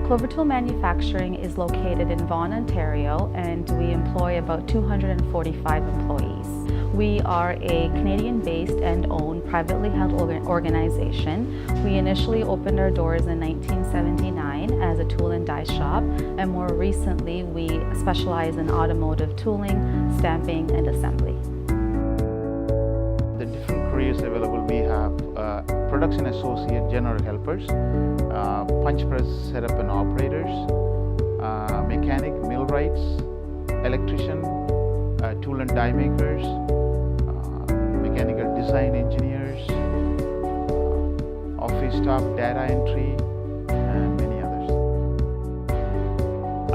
Clovertool Manufacturing is located in Vaughan, Ontario, and we employ about 245 employees. We are a Canadian-based and owned privately held organization. We initially opened our doors in 1979 as a tool and die shop, and more recently we specialize in automotive tooling, stamping, and assembly. The different careers available, we have production associate, general helpers, punch press setup and operators, mechanic, millwrights, electrician, tool and die makers, mechanical design engineers, office staff, data entry, and many others.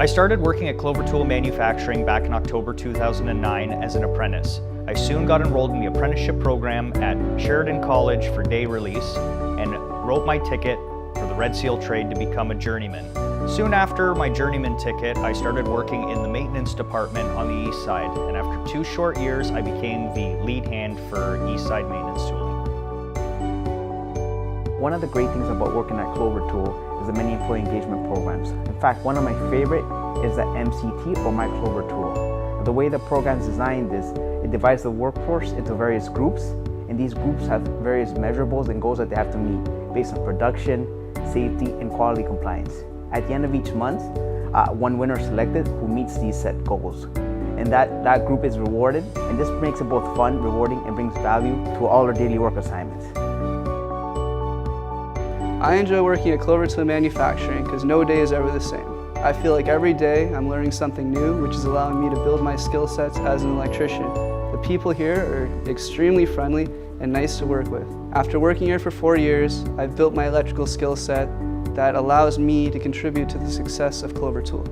I started working at Clovertool Manufacturing back in October 2009 as an apprentice. I soon got enrolled in the apprenticeship program at Sheridan College for day release and wrote my ticket for the Red Seal trade to become a journeyman. Soon after my journeyman ticket, I started working in the maintenance department on the east side, and after 2 short years, I became the lead hand for east side maintenance tooling. One of the great things about working at Clovertool is the many employee engagement programs. In fact, one of my favorite is the MCT, or My Clovertool. The way the program is designed is it divides the workforce into various groups, and these groups have various measurables and goals that they have to meet based on production, safety, and quality compliance. At the end of each month, one winner is selected who meets these set goals. And that group is rewarded, and this makes it both fun, rewarding, and brings value to all our daily work assignments. I enjoy working at Clovertool Manufacturing because no day is ever the same. I feel like every day I'm learning something new, which is allowing me to build my skill sets as an electrician. The people here are extremely friendly and nice to work with. After working here for 4 years, I've built my electrical skill set that allows me to contribute to the success of Clovertool.